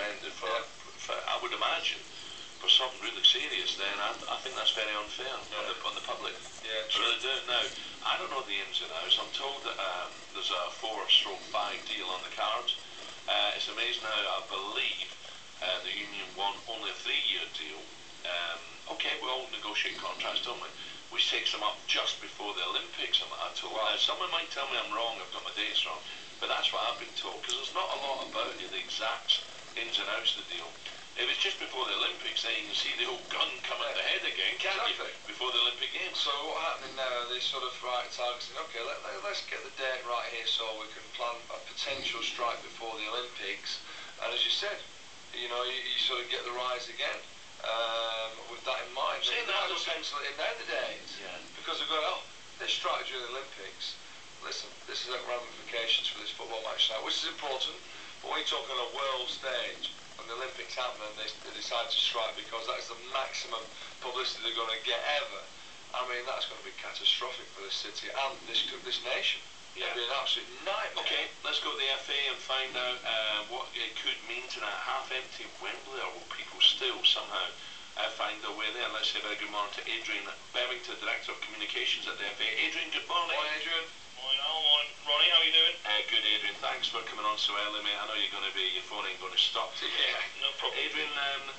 suspended for I would imagine, for something really serious, then I think that's very unfair on the public. Yeah, I really do. Now, I don't know the ins and outs. I'm told that there's a 4/5 deal on the cards. It's amazing how I believe the union won only a 3-year deal. Okay, we all negotiate contracts, don't we? Which takes them up just before the Olympics, I'm told. Wow. Now, someone might tell me I'm wrong, I've got my dates wrong, but that's what I've been told, because there's not a lot about the exact ins and outs of the deal. If it's just before the Olympics, then you can see the old gun come at the head again, can't you? Before the Olympic Games. So what's happening now, they sort of targeting, okay, let's get the date right here so we can plan a potential strike before the Olympics. And as you said, you know, you sort of get the rise again with that in mind. See, they might just pencil it in now the days. Yeah. Because they've got, they strike during the Olympics. Listen, this is ramifications for this football match now, which is important. But when you're talking on a world stage, when the Olympics happen and they decide to strike because that's the maximum publicity they're going to get ever, I mean, that's going to be catastrophic for this city and this nation. Yeah. It'll be an absolute nightmare. Okay, let's go to the FA and find out what it could mean to that half-empty Wembley, or will people still somehow find their way there? Let's say a very good morning to Adrian Bevington, Director of Communications at the FA. Adrian, good morning. Morning, Adrian. Morning, Al. Morning, Ronnie. How are you doing? Good, Adrian. Thanks for coming on so early, mate. I know you're going to be, your phone ain't going to stop today. Yeah, no problem. Adrian,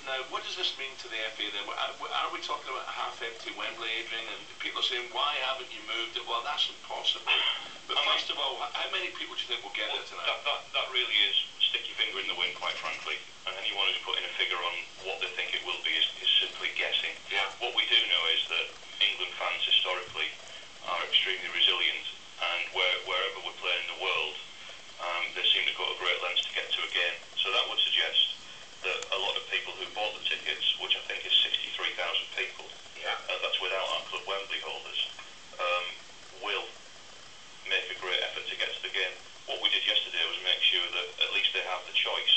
now, what does this mean to the FA then? Are we talking about a half-empty Wembley, Adrian? And people are saying, why haven't you moved it? Well, that's impossible. But first of all, how many people do you think will get there tonight? That really is stick your finger in the wind, quite frankly. And anyone who's putting a figure on what they think it will be is simply guessing. Yeah. What we do know is that England fans historically are extremely resilient, and wherever we're playing in the world, they seem to go to great lengths to get to a game. So that would suggest that a lot of people who bought the tickets, which I think is 63,000 people, that's without our Club Wembley holders, will make a great effort to get to the game. What we did yesterday was make sure that at least they have the choice,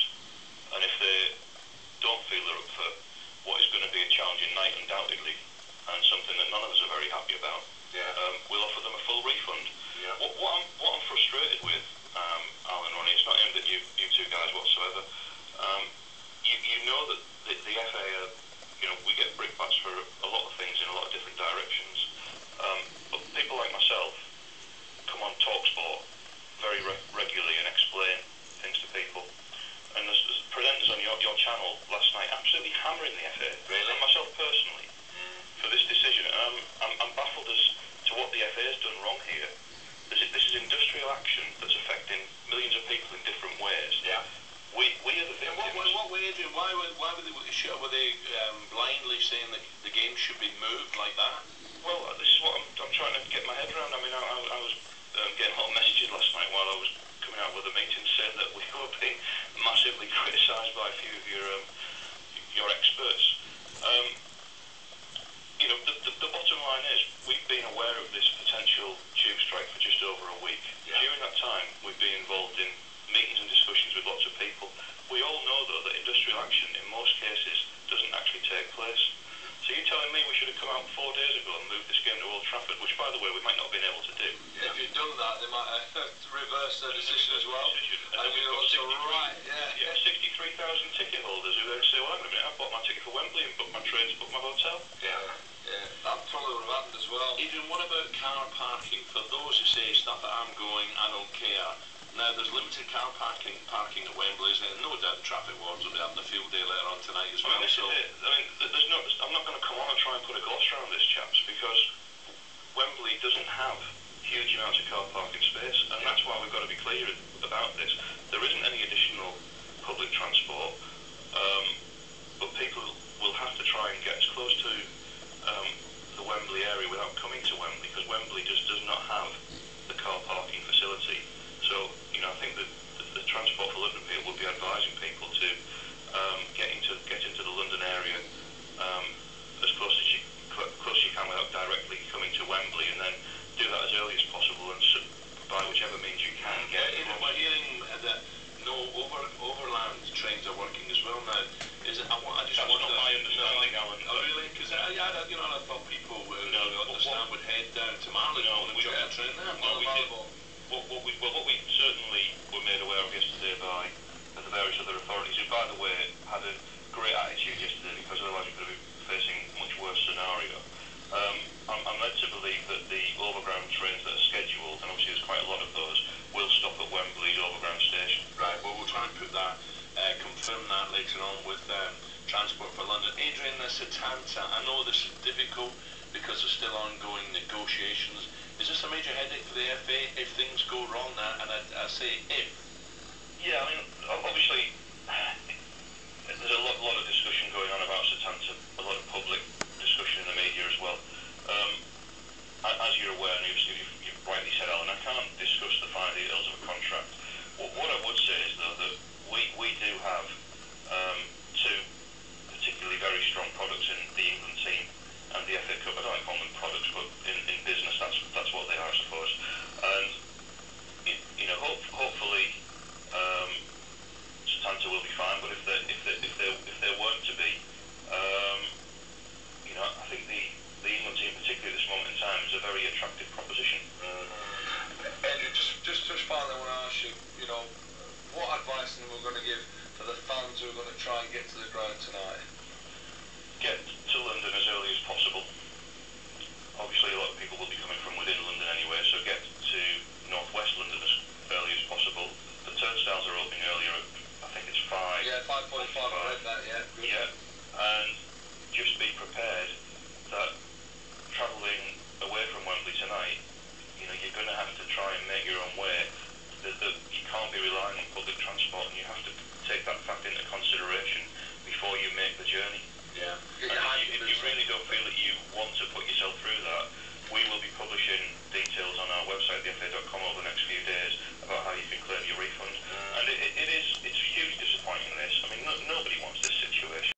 and if they don't feel they're up for what is going to be a challenging night, undoubtedly, and something that none of us are very happy about, we'll offer them a full refund. Yeah. What I'm frustrated with, Al and Ronnie, it's not aimed at you two guys whatsoever. You know that the FA, we get brickbats for a lot of things in a lot of different directions. But people like myself come on TalkSport very regularly and explain things to people. And there's presenters on your channel last night absolutely hammering the FA, really? And myself personally, for this decision. I'm baffled as to what the FA has done wrong here. This is industrial action that's affecting millions of people in different ways. Yeah. We are the victims. In what way, Adrian? Why were they blindly saying that the game should be moved like that? Well, this is what I'm trying to get my head around. I mean, I was getting a lot of messages last night while I was coming out with a meeting saying that we were being massively criticised by a few of your experts. The bottom line is we've been aware of this potential tube strike for just over a week. Yeah. During that time, we've been involved in meetings and discussions with lots of people. We all know, though, that industrial action in most cases doesn't actually take place. So you're telling me we should have come out 4 days ago and moved this game to Old Trafford, which, by the way, we might not have been able to do. Yeah, if you'd done that, they might have reversed their decision as well. And you're also right, 63,000 ticket holders who then say, well, hang on a minute, I bought my ticket for Wembley and booked my train to book my hotel. That probably would have happened as well. Adrian, what about car parking? For those who say, stuff that I'm going, I don't care. Now, there's limited car parking at Wembley, isn't there? No doubt the traffic wardens will be having a field day later on tonight as well. This is it. I mean, I'm not going to come on and try and put a gloss around this, chaps, because Wembley doesn't have huge amounts of car parking space, and that's why we've got to be clear about this. There isn't any additional public transport, but people will have to try and get as close to the Wembley area without coming to Wembley, because Wembley just does not have the car parking facility. So, I think that the Transport for London people would be advising people to get into the London area authorities, who, by the way, had a great attitude yesterday, because otherwise we could have been facing a much worse scenario. I'm led to believe that the overground trains that are scheduled, and obviously there's quite a lot of those, will stop at Wembley's overground station. Right, well, we'll try and put that, confirm that later on with Transport for London. Adrian, Setanta, I know this is difficult because there's still ongoing negotiations. Is this a major headache for the FA if things go wrong? And I say if. Yeah, I mean, obviously, there's a lot of discussion going on about Setanta, a lot of public discussion in the media as well. As you're aware, and you've rightly said, Alan, I can't discuss the fine details of a contract. What I would say is, though, that we do have two particularly very strong products in the England team and the FA Cup. I don't like calling them products, but in business, that's what they are, I suppose. And hopefully, Setanta will be fine. But if there weren't to be, I think the England team, particularly at this moment in time, is a very attractive proposition. Andrew, just finally, I want to ask you, what advice are we going to give to the fans who are going to try and get to the ground tonight? Get to London as early as possible. Obviously, a lot of people will be coming from within London anyway, so get to northwest London as early as possible. The turnstiles are opening earlier. I think it's 5. Yeah, 5:45. I read that. Yeah. Good.